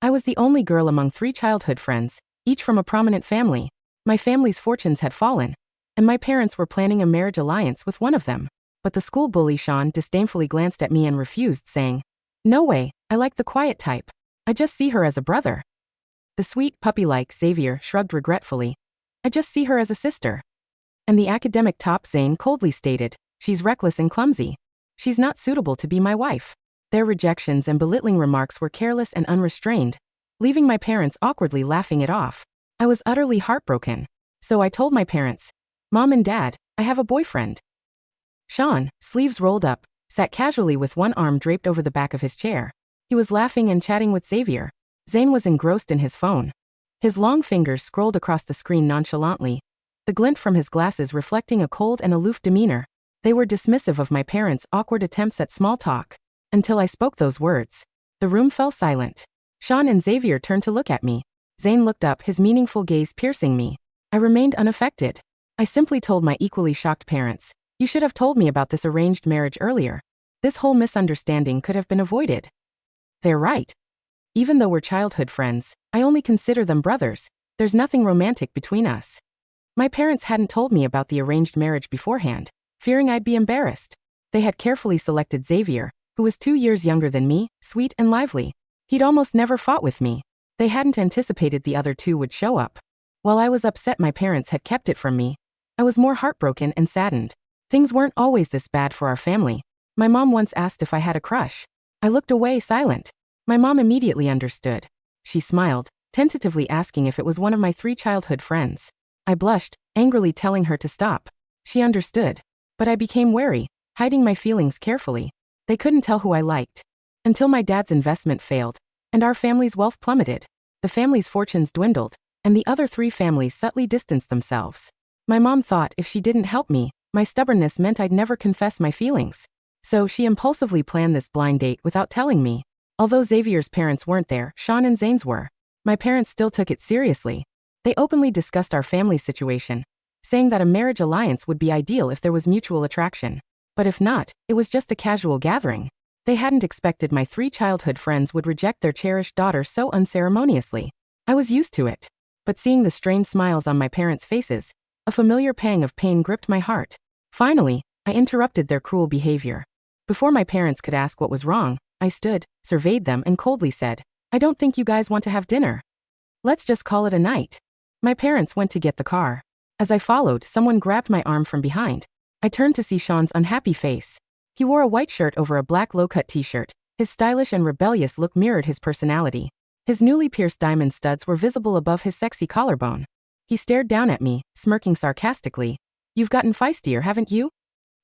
I was the only girl among 3 childhood friends, each from a prominent family. My family's fortunes had fallen, and my parents were planning a marriage alliance with one of them. But the school bully Shawn disdainfully glanced at me and refused, saying, "No way, I like the quiet type. I just see her as a brother." The sweet, puppy-like Xavier shrugged regretfully. "I just see her as a sister." And the academic top Zane coldly stated, "She's reckless and clumsy. She's not suitable to be my wife." Their rejections and belittling remarks were careless and unrestrained, leaving my parents awkwardly laughing it off. I was utterly heartbroken. So I told my parents, "Mom and Dad, I have a boyfriend." Shawn, sleeves rolled up, sat casually with one arm draped over the back of his chair. He was laughing and chatting with Xavier. Zane was engrossed in his phone. His long fingers scrolled across the screen nonchalantly, the glint from his glasses reflecting a cold and aloof demeanor. They were dismissive of my parents' awkward attempts at small talk. Until I spoke those words, the room fell silent. Shawn and Xavier turned to look at me. Zane looked up, his meaningful gaze piercing me. I remained unaffected. I simply told my equally shocked parents, "You should have told me about this arranged marriage earlier. This whole misunderstanding could have been avoided." They're right. Even though we're childhood friends, I only consider them brothers. There's nothing romantic between us. My parents hadn't told me about the arranged marriage beforehand, fearing I'd be embarrassed. They had carefully selected Xavier, who was 2 years younger than me, sweet and lively. He'd almost never fought with me. They hadn't anticipated the other 2 would show up. While I was upset my parents had kept it from me, I was more heartbroken and saddened. Things weren't always this bad for our family. My mom once asked if I had a crush. I looked away, silent. My mom immediately understood. She smiled, tentatively asking if it was one of my 3 childhood friends. I blushed, angrily telling her to stop. She understood. But I became wary, hiding my feelings carefully. They couldn't tell who I liked. Until my dad's investment failed, and our family's wealth plummeted. The family's fortunes dwindled, and the other 3 families subtly distanced themselves. My mom thought if she didn't help me, my stubbornness meant I'd never confess my feelings. So she impulsively planned this blind date without telling me. Although Xavier's parents weren't there, Shawn and Zane's were. My parents still took it seriously. They openly discussed our family situation, saying that a marriage alliance would be ideal if there was mutual attraction. But if not, it was just a casual gathering. They hadn't expected my 3 childhood friends would reject their cherished daughter so unceremoniously. I was used to it. But seeing the strained smiles on my parents' faces, a familiar pang of pain gripped my heart. Finally, I interrupted their cruel behavior. Before my parents could ask what was wrong, I stood, surveyed them and coldly said, "I don't think you guys want to have dinner. Let's just call it a night." My parents went to get the car. As I followed, someone grabbed my arm from behind. I turned to see Shawn's unhappy face. He wore a white shirt over a black low-cut t-shirt. His stylish and rebellious look mirrored his personality. His newly pierced diamond studs were visible above his sexy collarbone. He stared down at me, smirking sarcastically. "You've gotten feistier, haven't you?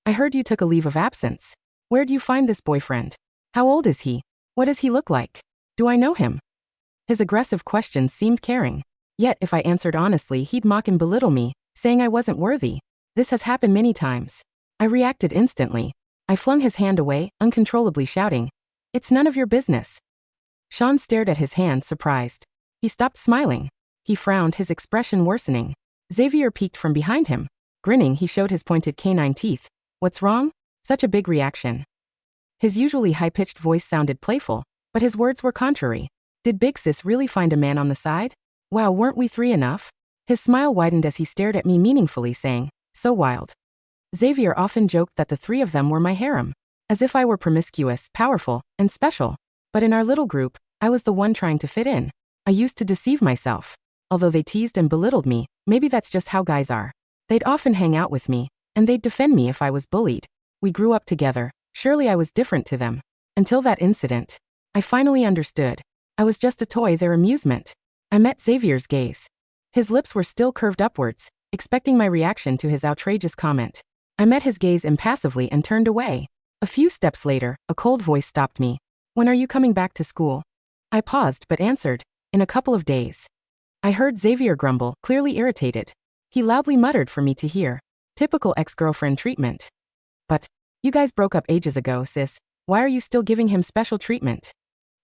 I heard you took a leave of absence. Where'd you find this boyfriend? How old is he? What does he look like? Do I know him?" His aggressive questions seemed caring. Yet if I answered honestly, he'd mock and belittle me, saying I wasn't worthy. This has happened many times. I reacted instantly. I flung his hand away, uncontrollably shouting, "It's none of your business." Shawn stared at his hand, surprised. He stopped smiling. He frowned, his expression worsening. Xavier peeked from behind him. Grinning, he showed his pointed canine teeth. "What's wrong? Such a big reaction." His usually high-pitched voice sounded playful, but his words were contrary. Did Big Sis really find a man on the side? Wow, weren't we 3 enough? His smile widened as he stared at me meaningfully, saying, "So wild." Xavier often joked that the 3 of them were my harem, as if I were promiscuous, powerful, and special. But in our little group, I was the one trying to fit in. I used to deceive myself. Although they teased and belittled me, maybe that's just how guys are. They'd often hang out with me, and they'd defend me if I was bullied. We grew up together. Surely I was different to them. Until that incident, I finally understood. I was just a toy, their amusement. I met Xavier's gaze. His lips were still curved upwards, expecting my reaction to his outrageous comment. I met his gaze impassively and turned away. A few steps later, a cold voice stopped me. "When are you coming back to school?" I paused but answered, "In a couple of days." I heard Xavier grumble, clearly irritated. He loudly muttered for me to hear. Typical ex-girlfriend treatment. "But you guys broke up ages ago, sis. Why are you still giving him special treatment?"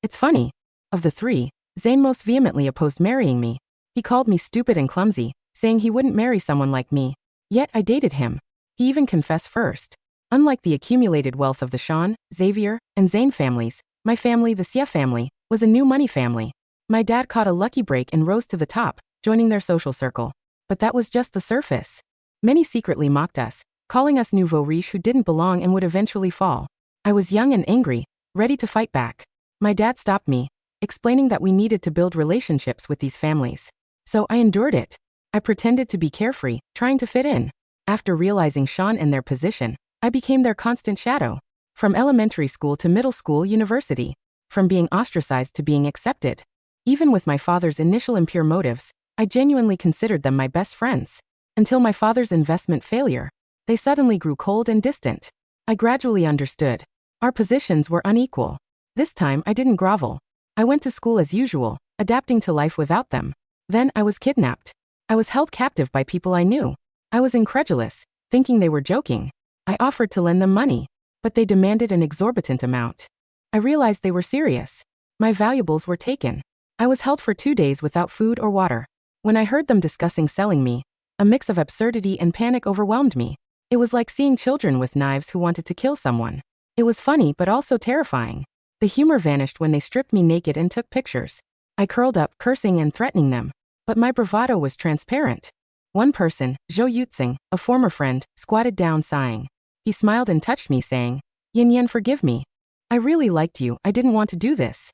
It's funny. Of the 3, Zane most vehemently opposed marrying me. He called me stupid and clumsy, saying he wouldn't marry someone like me. Yet I dated him. He even confessed first. Unlike the accumulated wealth of the Shawn, Xavier, and Zane families, my family, the Xia family, was a new money family. My dad caught a lucky break and rose to the top, joining their social circle. But that was just the surface. Many secretly mocked us, calling us nouveau riche who didn't belong and would eventually fall. I was young and angry, ready to fight back. My dad stopped me, explaining that we needed to build relationships with these families. So I endured it. I pretended to be carefree, trying to fit in. After realizing Shawn and their position, I became their constant shadow. From elementary school to middle school, university. From being ostracized to being accepted. Even with my father's initial impure motives, I genuinely considered them my best friends. Until my father's investment failure, they suddenly grew cold and distant. I gradually understood. Our positions were unequal. This time I didn't grovel. I went to school as usual, adapting to life without them. Then I was kidnapped. I was held captive by people I knew. I was incredulous, thinking they were joking. I offered to lend them money, but they demanded an exorbitant amount. I realized they were serious. My valuables were taken. I was held for 2 days without food or water. When I heard them discussing selling me, a mix of absurdity and panic overwhelmed me. It was like seeing children with knives who wanted to kill someone. It was funny but also terrifying. The humor vanished when they stripped me naked and took pictures. I curled up, cursing and threatening them. But my bravado was transparent. One person, Zhou, a former friend, squatted down sighing. He smiled and touched me, saying, "Yin Yin, forgive me. I really liked you, I didn't want to do this."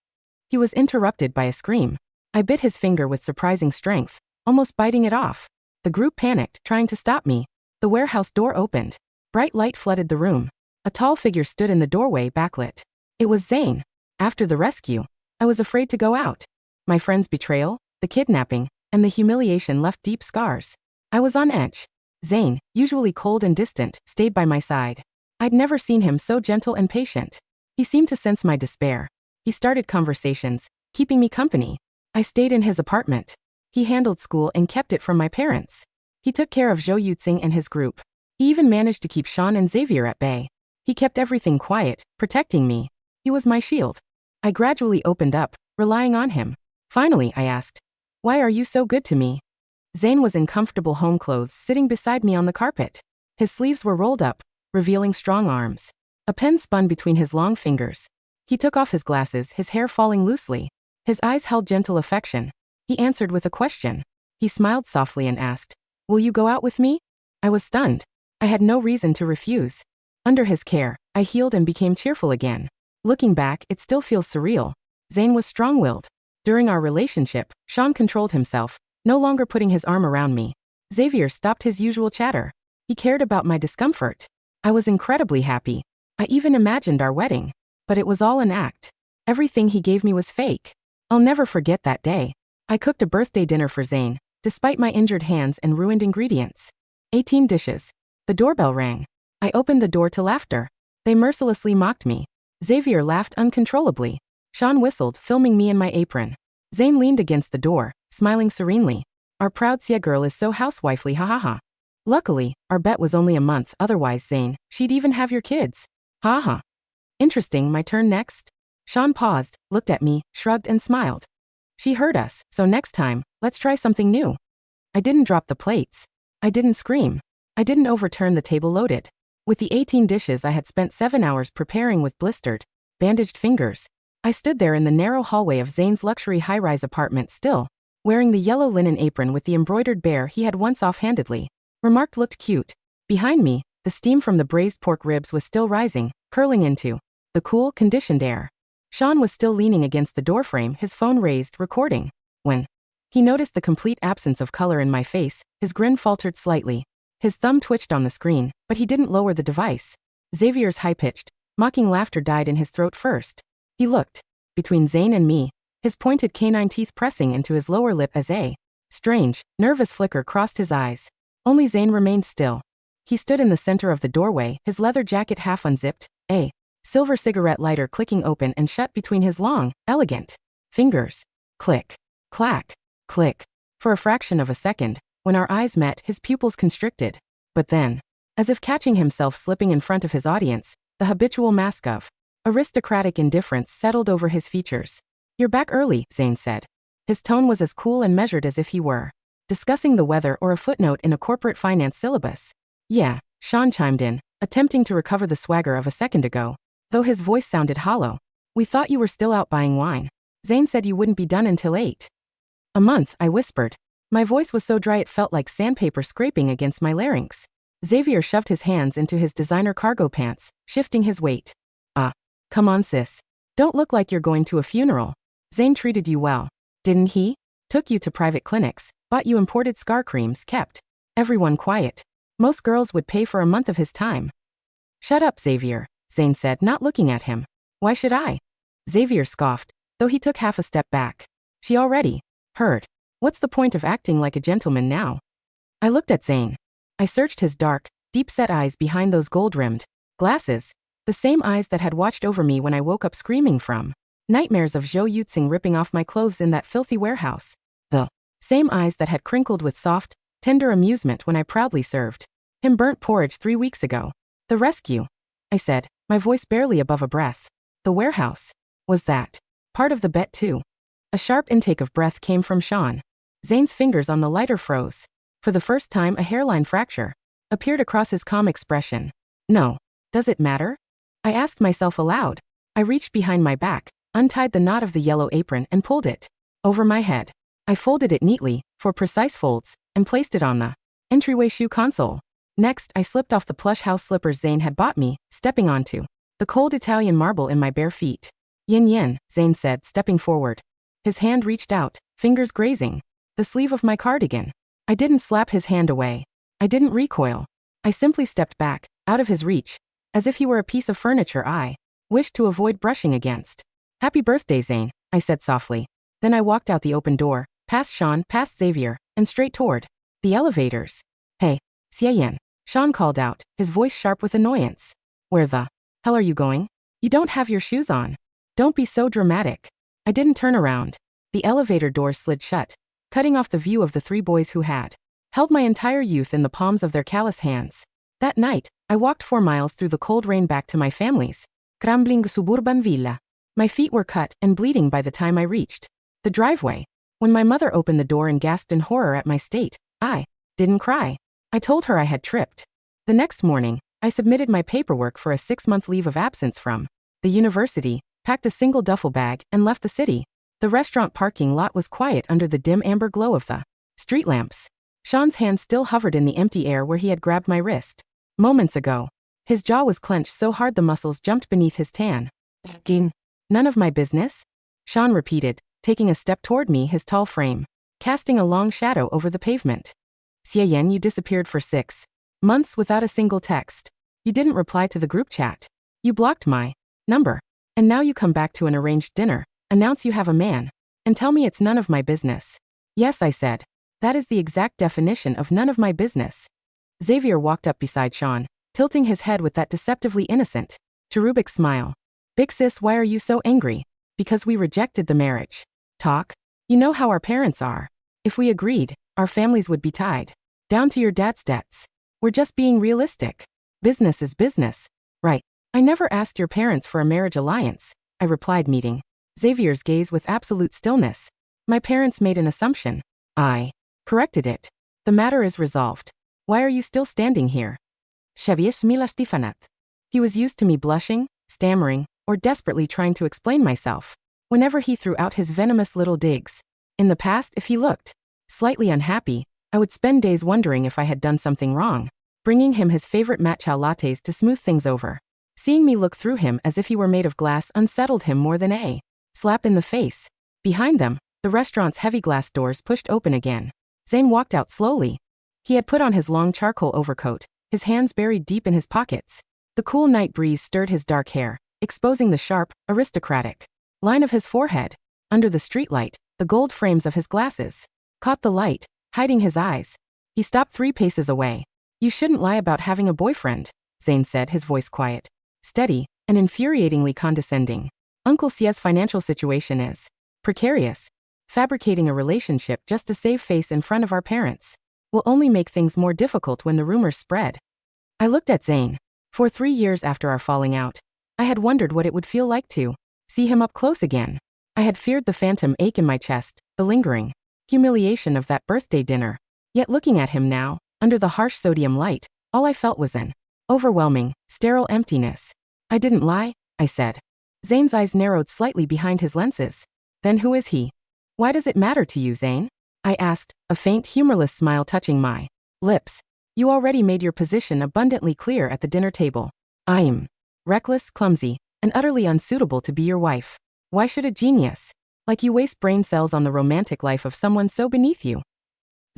He was interrupted by a scream. I bit his finger with surprising strength, almost biting it off. The group panicked, trying to stop me. The warehouse door opened. Bright light flooded the room. A tall figure stood in the doorway, backlit. It was Zane. After the rescue, I was afraid to go out. My friend's betrayal, the kidnapping, and the humiliation left deep scars. I was on edge. Zane, usually cold and distant, stayed by my side. I'd never seen him so gentle and patient. He seemed to sense my despair. He started conversations, keeping me company. I stayed in his apartment. He handled school and kept it from my parents. He took care of Zhou and his group. He even managed to keep Shawn and Xavier at bay. He kept everything quiet, protecting me. He was my shield. I gradually opened up, relying on him. Finally, I asked, "Why are you so good to me?" Zane was in comfortable home clothes, sitting beside me on the carpet. His sleeves were rolled up, revealing strong arms. A pen spun between his long fingers. He took off his glasses, his hair falling loosely. His eyes held gentle affection. He answered with a question. He smiled softly and asked, "Will you go out with me?" I was stunned. I had no reason to refuse. Under his care, I healed and became cheerful again. Looking back, it still feels surreal. Zane was strong-willed. During our relationship, Shawn controlled himself, no longer putting his arm around me. Xavier stopped his usual chatter. He cared about my discomfort. I was incredibly happy. I even imagined our wedding. But it was all an act. Everything he gave me was fake. I'll never forget that day. I cooked a birthday dinner for Zane, despite my injured hands and ruined ingredients. 18 dishes. The doorbell rang. I opened the door to laughter. They mercilessly mocked me. Xavier laughed uncontrollably. Shawn whistled, filming me in my apron. Zane leaned against the door, smiling serenely. Our proud Xia girl is so housewifely, ha ha ha. Luckily, our bet was only a month, otherwise Zane, she'd even have your kids. Ha ha. Interesting, my turn next? Shawn paused, looked at me, shrugged and smiled. She heard us, so next time, let's try something new. I didn't drop the plates. I didn't scream. I didn't overturn the table loaded. With the 18 dishes I had spent 7 hours preparing with blistered, bandaged fingers, I stood there in the narrow hallway of Zane's luxury high-rise apartment still, wearing the yellow linen apron with the embroidered bear he had once offhandedly remarked looked cute. Behind me, the steam from the braised pork ribs was still rising, curling into the cool, conditioned air. Shawn was still leaning against the doorframe, his phone raised, recording. When he noticed the complete absence of color in my face, his grin faltered slightly. His thumb twitched on the screen, but he didn't lower the device. Xavier's high-pitched, mocking laughter died in his throat first. He looked between Zane and me, his pointed canine teeth pressing into his lower lip as a strange, nervous flicker crossed his eyes. Only Zane remained still. He stood in the center of the doorway, his leather jacket half unzipped, a silver cigarette lighter clicking open and shut between his long, elegant fingers. Click, clack, click. For a fraction of a second, when our eyes met, his pupils constricted. But then, as if catching himself slipping in front of his audience, the habitual mask of aristocratic indifference settled over his features. "You're back early," Zane said. His tone was as cool and measured as if he were discussing the weather or a footnote in a corporate finance syllabus. "Yeah," Shawn chimed in, attempting to recover the swagger of a second ago, though his voice sounded hollow. "We thought you were still out buying wine." Zane said you wouldn't be done until 8. A month, I whispered. My voice was so dry it felt like sandpaper scraping against my larynx. Xavier shoved his hands into his designer cargo pants, shifting his weight. Come on sis. Don't look like you're going to a funeral. Zane treated you well, didn't he? Took you to private clinics, bought you imported scar creams, kept everyone quiet. Most girls would pay for a month of his time. Shut up, Xavier, Zane said, not looking at him. Why should I? Xavier scoffed, though he took half a step back. She already heard. What's the point of acting like a gentleman now? I looked at Zane. I searched his dark, deep-set eyes behind those gold-rimmed glasses, the same eyes that had watched over me when I woke up screaming from nightmares of Zhou Yutsing ripping off my clothes in that filthy warehouse. The same eyes that had crinkled with soft, tender amusement when I proudly served him burnt porridge 3 weeks ago. The rescue, I said, my voice barely above a breath. The warehouse. Was that part of the bet too? A sharp intake of breath came from Shawn. Zane's fingers on the lighter froze. For the first time, a hairline fracture appeared across his calm expression. No. Does it matter? I asked myself aloud. I reached behind my back, untied the knot of the yellow apron and pulled it over my head. I folded it neatly, for precise folds, and placed it on the entryway shoe console. Next, I slipped off the plush house slippers Zane had bought me, stepping onto the cold Italian marble in my bare feet. Yin yin, Zane said, stepping forward. His hand reached out, fingers grazing the sleeve of my cardigan. I didn't slap his hand away. I didn't recoil. I simply stepped back, out of his reach, as if he were a piece of furniture I wished to avoid brushing against. Happy birthday, Zane, I said softly. Then I walked out the open door, past Shawn, past Xavier, and straight toward the elevators. Hey, Xiayan, Shawn called out, his voice sharp with annoyance. Where the hell are you going? You don't have your shoes on. Don't be so dramatic. I didn't turn around. The elevator doors slid shut, cutting off the view of the 3 boys who had held my entire youth in the palms of their callous hands. That night, I walked 4 miles through the cold rain back to my family's crumbling suburban villa. My feet were cut and bleeding by the time I reached the driveway. When my mother opened the door and gasped in horror at my state, I didn't cry. I told her I had tripped. The next morning, I submitted my paperwork for a 6-month leave of absence from the university, packed a single duffel bag, and left the city. The restaurant parking lot was quiet under the dim amber glow of the street lamps. Shawn's hand still hovered in the empty air where he had grabbed my wrist moments ago. His jaw was clenched so hard the muscles jumped beneath his tan skin. None of my business? Shawn repeated, taking a step toward me, his tall frame casting a long shadow over the pavement. Xiayan, you disappeared for 6 months without a single text. You didn't reply to the group chat. You blocked my number. And now you come back to an arranged dinner, announce you have a man, and tell me it's none of my business. Yes, I said. That is the exact definition of none of my business. Xavier walked up beside Shawn, tilting his head with that deceptively innocent, cherubic smile. Big sis, why are you so angry? Because we rejected the marriage. Talk? You know how our parents are. If we agreed, our families would be tied down to your dad's debts. We're just being realistic. Business is business. Right. I never asked your parents for a marriage alliance, I replied, meeting Xavier's gaze with absolute stillness. My parents made an assumption. I corrected it. The matter is resolved. Why are you still standing here? Xavier smila Stefanat. He was used to me blushing, stammering, or desperately trying to explain myself whenever he threw out his venomous little digs. In the past, if he looked slightly unhappy, I would spend days wondering if I had done something wrong, bringing him his favorite matcha lattes to smooth things over. Seeing me look through him as if he were made of glass unsettled him more than a slap in the face. Behind them, the restaurant's heavy glass doors pushed open again. Zane walked out slowly. He had put on his long charcoal overcoat, his hands buried deep in his pockets. The cool night breeze stirred his dark hair, exposing the sharp, aristocratic line of his forehead. Under the streetlight, the gold frames of his glasses caught the light, hiding his eyes. He stopped 3 paces away. You shouldn't lie about having a boyfriend, Zane said, his voice quiet, steady, and infuriatingly condescending. Uncle Xia's financial situation is precarious. Fabricating a relationship just to save face in front of our parents will only make things more difficult when the rumors spread. I looked at Zane. For 3 years after our falling out, I had wondered what it would feel like to see him up close again. I had feared the phantom ache in my chest, the lingering humiliation of that birthday dinner. Yet looking at him now, under the harsh sodium light, all I felt was an overwhelming, sterile emptiness. I didn't lie, I said. Zane's eyes narrowed slightly behind his lenses. Then who is he? Why does it matter to you, Zane? I asked, a faint, humorless smile touching my lips. You already made your position abundantly clear at the dinner table. I'm reckless, clumsy, and utterly unsuitable to be your wife. Why should a genius like you waste brain cells on the romantic life of someone so beneath you?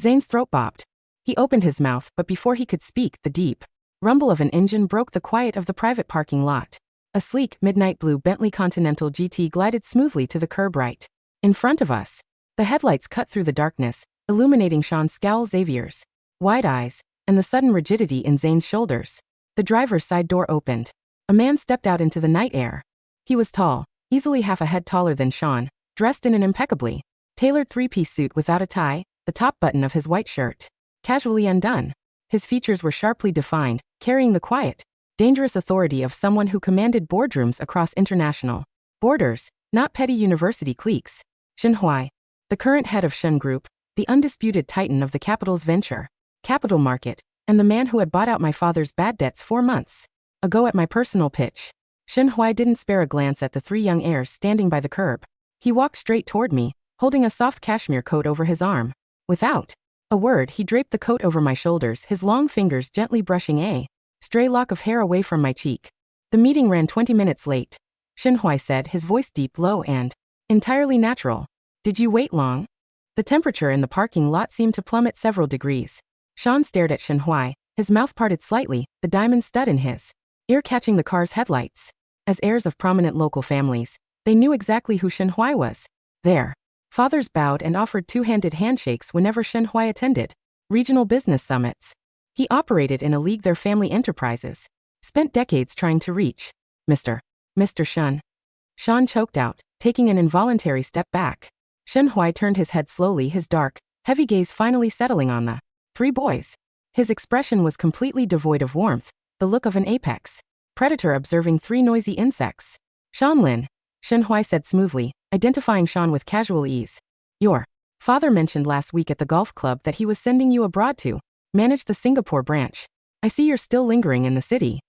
Zane's throat bobbed. He opened his mouth, but before he could speak, the deep rumble of an engine broke the quiet of the private parking lot. A sleek, midnight blue Bentley Continental GT glided smoothly to the curb right in front of us. The headlights cut through the darkness, illuminating Shawn's scowl, Xavier's wide eyes, and the sudden rigidity in Zane's shoulders. The driver's side door opened. A man stepped out into the night air. He was tall, easily half a head taller than Shawn, dressed in an impeccably tailored three-piece suit without a tie, the top button of his white shirt casually undone. His features were sharply defined, carrying the quiet, dangerous authority of someone who commanded boardrooms across international borders, not petty university cliques. Shen Huai, the current head of Shen Group, the undisputed titan of the capital's venture capital market, and the man who had bought out my father's bad debts 4 months ago at my personal pitch. Shen Huai didn't spare a glance at the 3 young heirs standing by the curb. He walked straight toward me, holding a soft cashmere coat over his arm. Without a word, he draped the coat over my shoulders, his long fingers gently brushing a stray lock of hair away from my cheek. The meeting ran 20 minutes late, Shen Huai said, his voice deep, low, and entirely natural. Did you wait long? The temperature in the parking lot seemed to plummet several degrees. Shawn stared at Shen Huai, his mouth parted slightly, the diamond stud in his ear catching the car's headlights. As heirs of prominent local families, they knew exactly who Shen Huai was. Their fathers bowed and offered two-handed handshakes whenever Shen Huai attended regional business summits. He operated in a league their family enterprises spent decades trying to reach. Mr. Shun. Shawn choked out, taking an involuntary step back. Shen Huai turned his head slowly, his dark, heavy gaze finally settling on the 3 boys. His expression was completely devoid of warmth, the look of an apex predator observing 3 noisy insects. Shawn Lin, Shen Huai said smoothly, identifying Shawn with casual ease. Your father mentioned last week at the golf club that he was sending you abroad to manage the Singapore branch. I see you're still lingering in the city.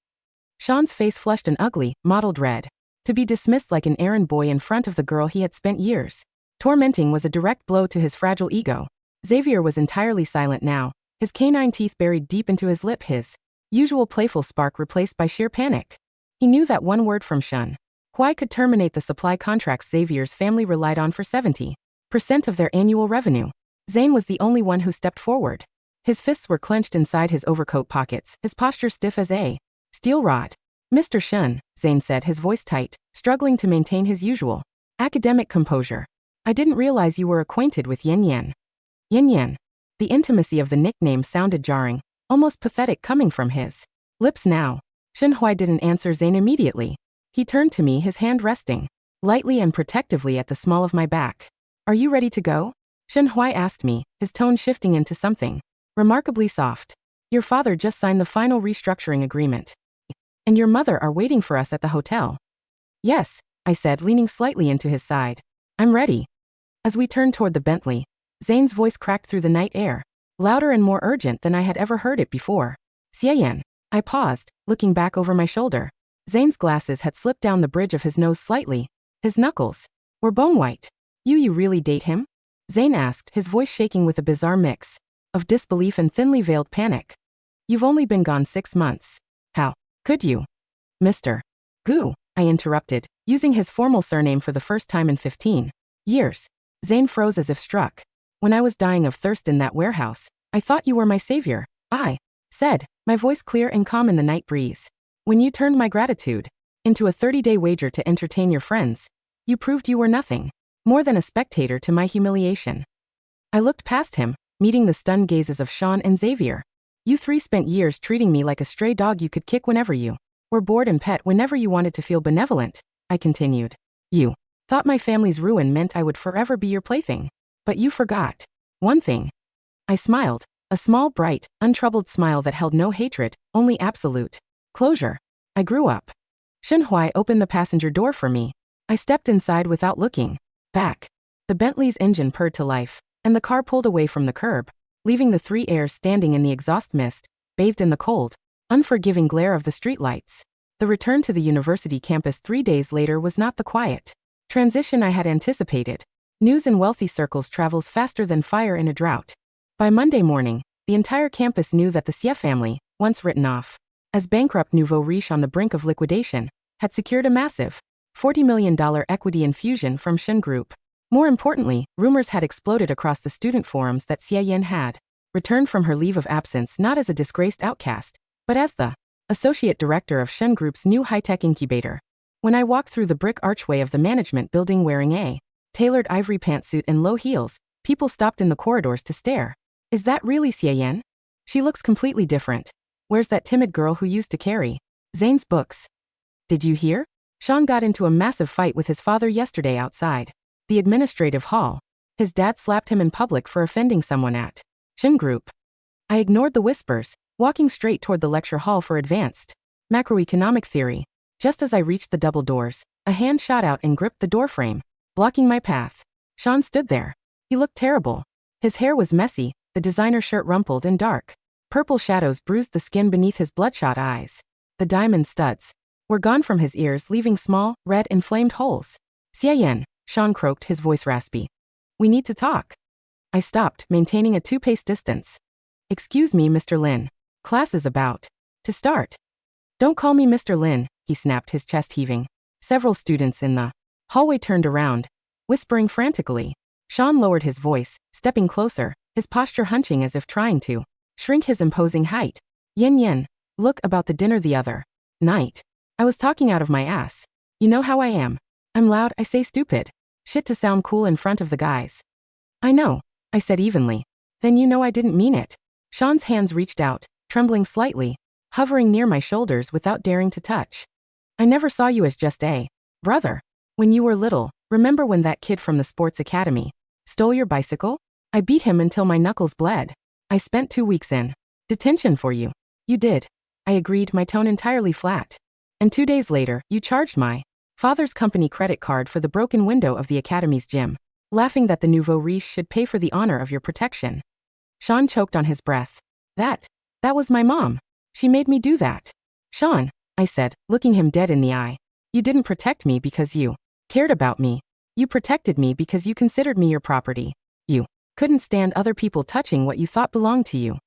Shawn's face flushed an ugly, mottled red. To be dismissed like an errand boy in front of the girl he had spent years tormenting was a direct blow to his fragile ego. Xavier was entirely silent now, his canine teeth buried deep into his lip, his usual playful spark replaced by sheer panic. He knew that one word from Shen Huai could terminate the supply contracts Xavier's family relied on for 70% of their annual revenue. Zane was the only one who stepped forward. His fists were clenched inside his overcoat pockets, his posture stiff as a steel rod. Mr. Shen, Zane said, his voice tight, struggling to maintain his usual academic composure. I didn't realize you were acquainted with Yen Yen. Yen Yen. The intimacy of the nickname sounded jarring, almost pathetic coming from his lips now. Shen Huai didn't answer Zane immediately. He turned to me, his hand resting lightly and protectively at the small of my back. Are you ready to go? Shen Huai asked me, his tone shifting into something remarkably soft. Your father just signed the final restructuring agreement. And your mother are waiting for us at the hotel. Yes, I said, leaning slightly into his side. I'm ready. As we turned toward the Bentley, Zane's voice cracked through the night air, louder and more urgent than I had ever heard it before. Xiayan. I paused, looking back over my shoulder. Zane's glasses had slipped down the bridge of his nose slightly. His knuckles were bone white. You really date him? Zane asked, his voice shaking with a bizarre mix of disbelief and thinly veiled panic. You've only been gone 6 months. How could you? Mr. Gu, I interrupted, using his formal surname for the first time in 15 years. Zane froze as if struck. When I was dying of thirst in that warehouse, I thought you were my savior, I said, my voice clear and calm in the night breeze. When you turned my gratitude into a 30-day wager to entertain your friends, you proved you were nothing more than a spectator to my humiliation. I looked past him, meeting the stunned gazes of Shawn and Xavier. You 3 spent years treating me like a stray dog you could kick whenever you were bored and pet whenever you wanted to feel benevolent, I continued. You thought my family's ruin meant I would forever be your plaything. But you forgot one thing. I smiled, a small, bright, untroubled smile that held no hatred, only absolute closure. I grew up. Shen Huai opened the passenger door for me. I stepped inside without looking back. The Bentley's engine purred to life, and the car pulled away from the curb, leaving the 3 heirs standing in the exhaust mist, bathed in the cold, unforgiving glare of the streetlights. The return to the university campus 3 days later was not the quiet transition I had anticipated. News in wealthy circles travels faster than fire in a drought. By Monday morning, the entire campus knew that the Xie family, once written off as bankrupt nouveau riche on the brink of liquidation, had secured a massive $40 million equity infusion from Shawn Group. More importantly, rumors had exploded across the student forums that Xavier had returned from her leave of absence not as a disgraced outcast, but as the associate director of Shawn Group's new high-tech incubator. When I walked through the brick archway of the management building wearing a tailored ivory pantsuit and low heels, people stopped in the corridors to stare. Is that really Xavier? She looks completely different. Where's that timid girl who used to carry Zane's books? Did you hear? Shawn got into a massive fight with his father yesterday outside the administrative hall. His dad slapped him in public for offending someone at Shawn Group. I ignored the whispers, walking straight toward the lecture hall for advanced macroeconomic theory. Just as I reached the double doors, a hand shot out and gripped the doorframe, blocking my path. Shawn stood there. He looked terrible. His hair was messy, the designer shirt rumpled and dark purple shadows bruised the skin beneath his bloodshot eyes. The diamond studs were gone from his ears, leaving small, red, inflamed holes. Xavier, Shawn croaked, his voice raspy. We need to talk. I stopped, maintaining a two-pace distance. Excuse me, Mr. Lin. Class is about to start. Don't call me Mr. Lin, he snapped, his chest heaving. Several students in the hallway turned around, whispering frantically. Shawn lowered his voice, stepping closer, his posture hunching as if trying to shrink his imposing height. Yin, look, about the dinner the other night. I was talking out of my ass. You know how I am. I'm loud, I say stupid shit to sound cool in front of the guys. I know, I said evenly. Then you know I didn't mean it. Shawn's hands reached out, trembling slightly, hovering near my shoulders without daring to touch. I never saw you as just a brother. When you were little, remember when that kid from the sports academy stole your bicycle? I beat him until my knuckles bled. I spent 2 weeks in detention for you. You did. I agreed, my tone entirely flat. And 2 days later, you charged my father's company credit card for the broken window of the academy's gym, laughing that the nouveau riche should pay for the honor of your protection. Shawn choked on his breath. That was my mom. She made me do that. Shawn, I said, looking him dead in the eye. You didn't protect me because you cared about me. You protected me because you considered me your property. You couldn't stand other people touching what you thought belonged to you.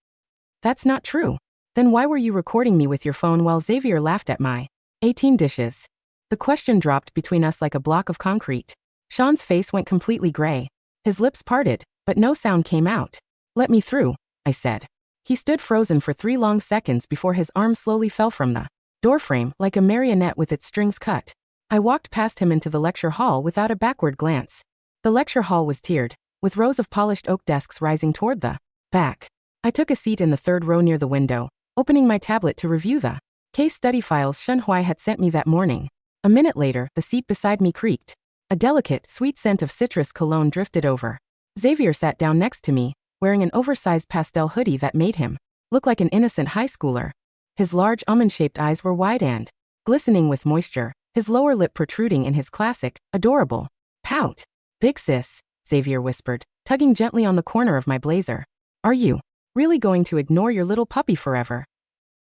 That's not true. Then why were you recording me with your phone while Xavier laughed at my 18 dishes? The question dropped between us like a block of concrete. Shawn's face went completely gray. His lips parted, but no sound came out. Let me through, I said. He stood frozen for 3 long seconds before his arm slowly fell from the doorframe like a marionette with its strings cut. I walked past him into the lecture hall without a backward glance. The lecture hall was tiered, with rows of polished oak desks rising toward the back. I took a seat in the 3rd row near the window, opening my tablet to review the case study files Shawn had sent me that morning. A minute later, the seat beside me creaked. A delicate, sweet scent of citrus cologne drifted over. Xavier sat down next to me, wearing an oversized pastel hoodie that made him look like an innocent high schooler. His large almond-shaped eyes were wide and glistening with moisture, his lower lip protruding in his classic, adorable pout. Big sis, Xavier whispered, tugging gently on the corner of my blazer. Are you really going to ignore your little puppy forever?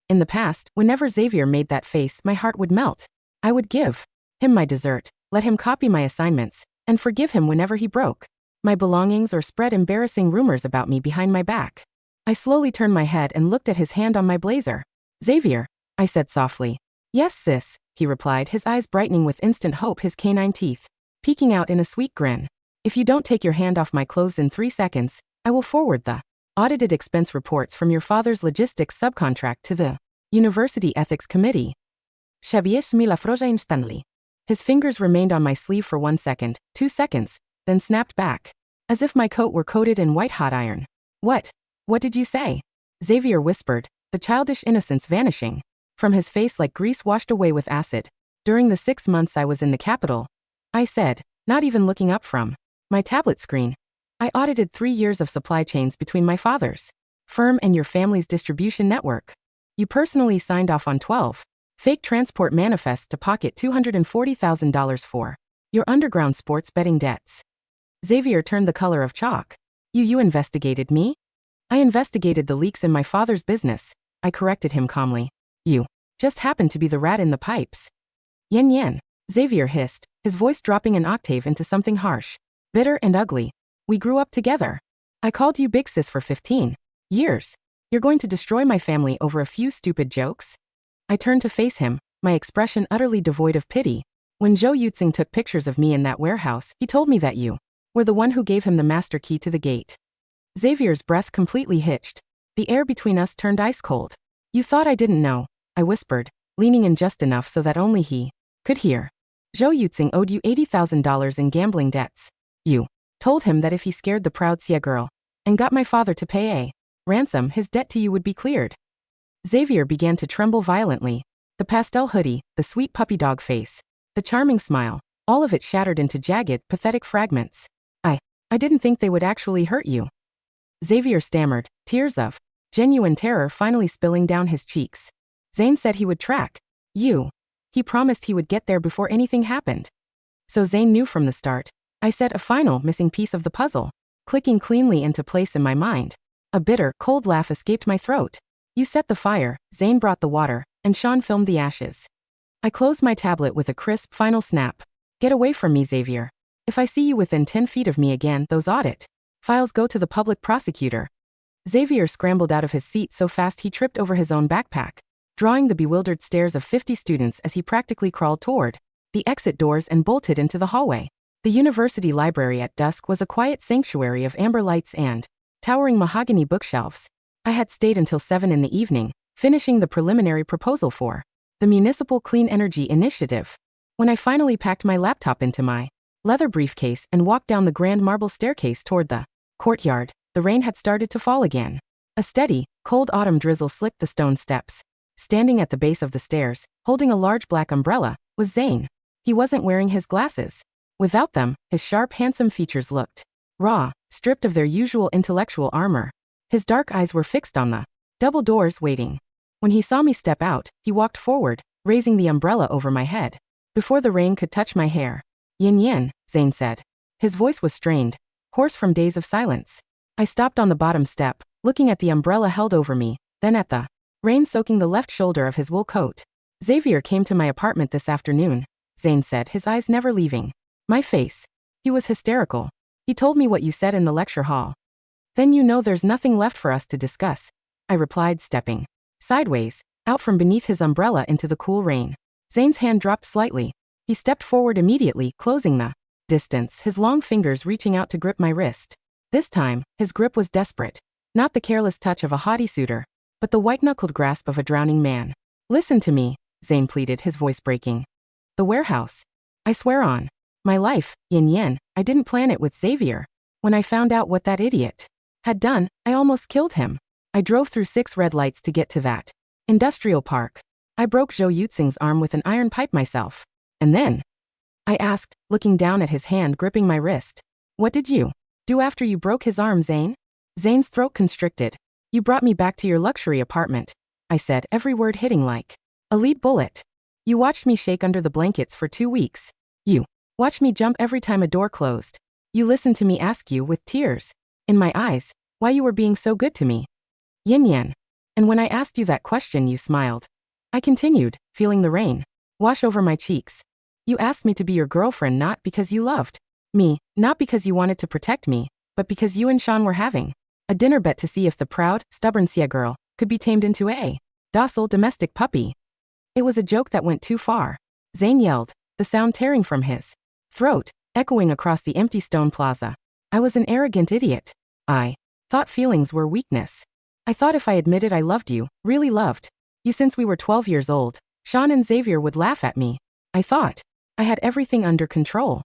In the past, whenever Xavier made that face, my heart would melt. I would give him my dessert, let him copy my assignments, and forgive him whenever he broke my belongings or spread embarrassing rumors about me behind my back. I slowly turned my head and looked at his hand on my blazer. Xavier, I said softly. Yes, sis, he replied, his eyes brightening with instant hope, his canine teeth peeking out in a sweet grin. If you don't take your hand off my clothes in 3 seconds, I will forward the audited expense reports from your father's logistics subcontract to the University Ethics Committee. Xavier me la froja instantly. His fingers remained on my sleeve for 1 second, 2 seconds, then snapped back, as if my coat were coated in white hot iron. What did you say? Xavier whispered, the childish innocence vanishing from his face like grease washed away with acid. During the 6 months I was in the capital, I said, not even looking up from my tablet screen, I audited 3 years of supply chains between my father's firm and your family's distribution network. You personally signed off on 12 fake transport manifests to pocket $240,000 for your underground sports betting debts. Xavier turned the color of chalk. You investigated me? I investigated the leaks in my father's business, I corrected him calmly. You just happened to be the rat in the pipes. Yen, Xavier hissed, his voice dropping an octave into something harsh, bitter and ugly. We grew up together. I called you big sis for 15 years. You're going to destroy my family over a few stupid jokes? I turned to face him, my expression utterly devoid of pity. When Zhou Yuxing took pictures of me in that warehouse, he told me that you were the one who gave him the master key to the gate. Xavier's breath completely hitched. The air between us turned ice cold. You thought I didn't know, I whispered, leaning in just enough so that only he could hear. Zhou Yuxing owed you $80,000 in gambling debts. You told him that if he scared the proud Xia girl and got my father to pay a ransom, his debt to you would be cleared. Xavier began to tremble violently. The pastel hoodie, the sweet puppy dog face, the charming smile, all of it shattered into jagged, pathetic fragments. I didn't think they would actually hurt you. Xavier stammered, tears of genuine terror finally spilling down his cheeks. Zane said he would track you. He promised he would get there before anything happened. So Zane knew from the start. I said, a final missing piece of the puzzle, clicking cleanly into place in my mind. A bitter, cold laugh escaped my throat. You set the fire, Zane brought the water, and Shawn filmed the ashes. I closed my tablet with a crisp, final snap. Get away from me, Xavier. If I see you within 10 feet of me again, those audit files go to the public prosecutor. Xavier scrambled out of his seat so fast he tripped over his own backpack, drawing the bewildered stares of 50 students as he practically crawled toward the exit doors and bolted into the hallway. The university library at dusk was a quiet sanctuary of amber lights and towering mahogany bookshelves. I had stayed until 7 in the evening, finishing the preliminary proposal for the Municipal Clean Energy Initiative. When I finally packed my laptop into my leather briefcase and walked down the grand marble staircase toward the courtyard, the rain had started to fall again. A steady, cold autumn drizzle slicked the stone steps. Standing at the base of the stairs, holding a large black umbrella, was Zane. He wasn't wearing his glasses. Without them, his sharp, handsome features looked raw, stripped of their usual intellectual armor. His dark eyes were fixed on the double doors waiting. When he saw me step out, he walked forward, raising the umbrella over my head. Before the rain could touch my hair. Yin yin, Zane said. His voice was strained, hoarse from days of silence. I stopped on the bottom step, looking at the umbrella held over me, then at the rain soaking the left shoulder of his wool coat. Xavier came to my apartment this afternoon, Zane said, his eyes never leaving my face. He was hysterical. He told me what you said in the lecture hall. Then you know there's nothing left for us to discuss, I replied, stepping sideways, out from beneath his umbrella into the cool rain. Zane's hand dropped slightly. He stepped forward immediately, closing the distance, his long fingers reaching out to grip my wrist. This time, his grip was desperate. Not the careless touch of a haughty suitor, but the white-knuckled grasp of a drowning man. Listen to me, Zane pleaded, his voice breaking. The warehouse. I swear on my life, yin yin, I didn't plan it with Xavier. When I found out what that idiot had done, I almost killed him. I drove through 6 red lights to get to that industrial park. I broke Zhou Yuxing's arm with an iron pipe myself. And then? I asked, looking down at his hand gripping my wrist. What did you do after you broke his arm, Zane? Zane's throat constricted. You brought me back to your luxury apartment, I said, every word hitting like a lead bullet. You watched me shake under the blankets for 2 weeks. You watched me jump every time a door closed. You listened to me ask you, with tears in my eyes, why you were being so good to me. Yin Yan. And when I asked you that question, you smiled. I continued, feeling the rain wash over my cheeks. You asked me to be your girlfriend not because you loved me, not because you wanted to protect me, but because you and Shawn were having a dinner bet to see if the proud, stubborn Xia girl could be tamed into a docile domestic puppy. It was a joke that went too far. Zane yelled, the sound tearing from his throat, echoing across the empty stone plaza. I was an arrogant idiot. I thought feelings were weakness. I thought if I admitted I loved you, really loved you since we were 12 years old, Shawn and Xavier would laugh at me. I thought I had everything under control.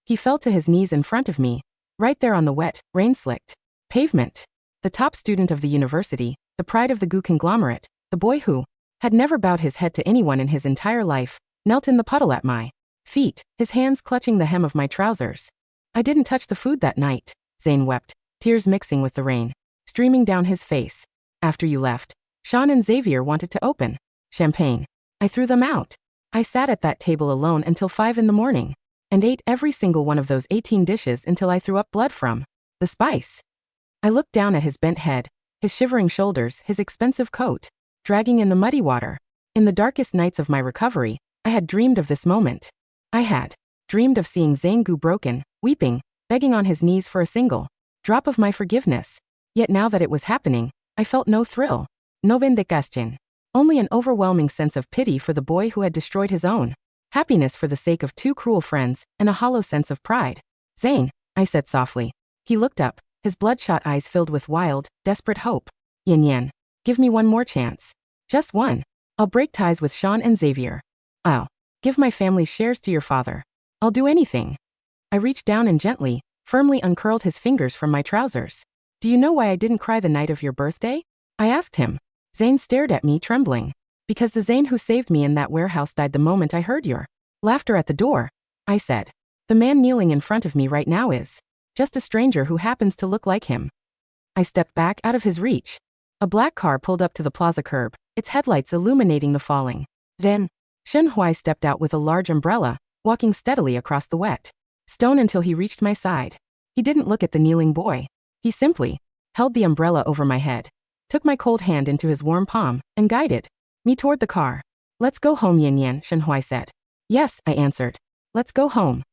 He fell to his knees in front of me, right there on the wet, rain-slicked pavement. The top student of the university, the pride of the Gu conglomerate, the boy who had never bowed his head to anyone in his entire life, knelt in the puddle at my feet, his hands clutching the hem of my trousers. I didn't touch the food that night, Zane wept, tears mixing with the rain, streaming down his face. After you left, Shawn and Xavier wanted to open champagne. I threw them out. I sat at that table alone until 5 in the morning, and ate every single one of those 18 dishes until I threw up blood from the spice. I looked down at his bent head, his shivering shoulders, his expensive coat, dragging in the muddy water. In the darkest nights of my recovery, I had dreamed of this moment. I had dreamed of seeing Zane go broken, weeping, begging on his knees for a single drop of my forgiveness. Yet now that it was happening, I felt no thrill. No vindication. Only an overwhelming sense of pity for the boy who had destroyed his own happiness for the sake of two cruel friends, and a hollow sense of pride. Zane, I said softly. He looked up, his bloodshot eyes filled with wild, desperate hope. Yin Yin. Give me one more chance. Just one. I'll break ties with Shawn and Xavier. I'll give my family's shares to your father. I'll do anything. I reached down and gently, firmly uncurled his fingers from my trousers. Do you know why I didn't cry the night of your birthday? I asked him. Zane stared at me, trembling. Because the Zane who saved me in that warehouse died the moment I heard your laughter at the door, I said. The man kneeling in front of me right now is just a stranger who happens to look like him. I stepped back out of his reach. A black car pulled up to the plaza curb, its headlights illuminating the falling. Then, Shen Hui stepped out with a large umbrella, walking steadily across the wet stone until he reached my side. He didn't look at the kneeling boy. He simply held the umbrella over my head, took my cold hand into his warm palm, and guided me toward the car. Let's go home, Yin Yin, Shen Hui said. Yes, I answered. Let's go home.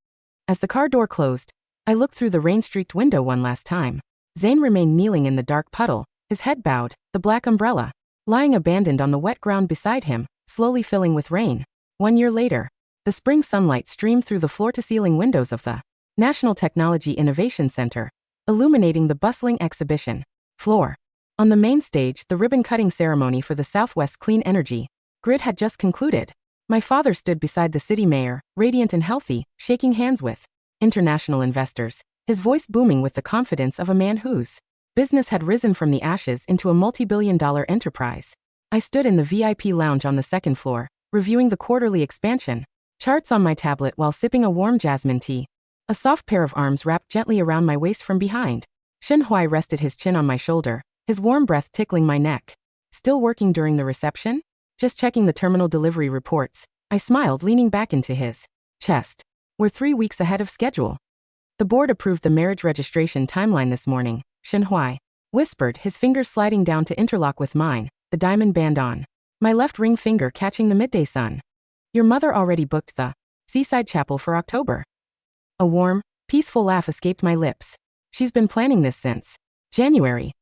As the car door closed, I looked through the rain-streaked window one last time. Zane remained kneeling in the dark puddle, his head bowed, the black umbrella lying abandoned on the wet ground beside him, slowly filling with rain. 1 year later, the spring sunlight streamed through the floor-to-ceiling windows of the National Technology Innovation Center, illuminating the bustling exhibition floor. On the main stage, the ribbon-cutting ceremony for the Southwest Clean Energy Grid had just concluded. My father stood beside the city mayor, radiant and healthy, shaking hands with international investors, his voice booming with the confidence of a man whose business had risen from the ashes into a multi-billion-dollar enterprise. I stood in the VIP lounge on the second floor, reviewing the quarterly expansion charts on my tablet while sipping a warm jasmine tea. A soft pair of arms wrapped gently around my waist from behind. Shen Hui rested his chin on my shoulder, his warm breath tickling my neck. Still working during the reception? Just checking the terminal delivery reports, I smiled, leaning back into his chest. We're 3 weeks ahead of schedule. The board approved the marriage registration timeline this morning, Shen Hui whispered, his fingers sliding down to interlock with mine, the diamond band on my left ring finger catching the midday sun. Your mother already booked the seaside chapel for October. A warm, peaceful laugh escaped my lips. She's been planning this since January.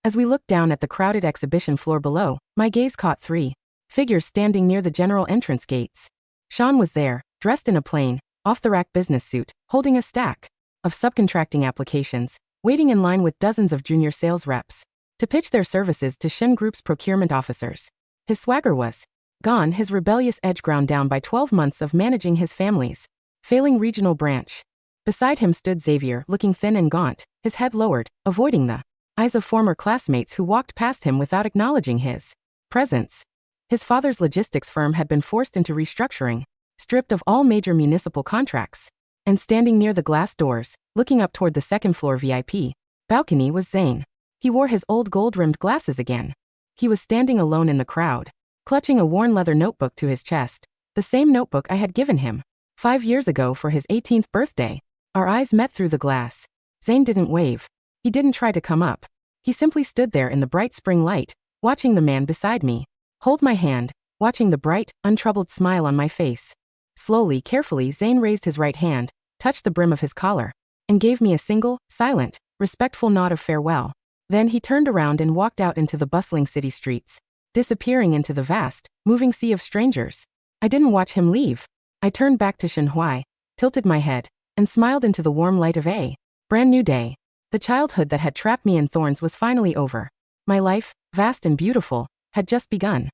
As we looked down at the crowded exhibition floor below, my gaze caught 3 figures standing near the general entrance gates. Shawn was there, dressed in a plain, off-the-rack business suit, holding a stack of subcontracting applications, waiting in line with dozens of junior sales reps to pitch their services to Shen Group's procurement officers. His swagger was gone, his rebellious edge ground down by 12 months of managing his family's failing regional branch. Beside him stood Xavier, looking thin and gaunt, his head lowered, avoiding the eyes of former classmates who walked past him without acknowledging his presence. His father's logistics firm had been forced into restructuring, stripped of all major municipal contracts, and standing near the glass doors, looking up toward the second-floor VIP balcony was Zane. He wore his old gold-rimmed glasses again. He was standing alone in the crowd, clutching a worn leather notebook to his chest, the same notebook I had given him 5 years ago for his 18th birthday. Our eyes met through the glass. Zane didn't wave. He didn't try to come up. He simply stood there in the bright spring light, watching the man beside me hold my hand, watching the bright, untroubled smile on my face. Slowly, carefully, Zane raised his right hand, touched the brim of his collar, and gave me a single, silent, respectful nod of farewell. Then he turned around and walked out into the bustling city streets, disappearing into the vast, moving sea of strangers. I didn't watch him leave. I turned back to Shen Hui, tilted my head, and smiled into the warm light of a brand new day. The childhood that had trapped me in thorns was finally over. My life, vast and beautiful, had just begun.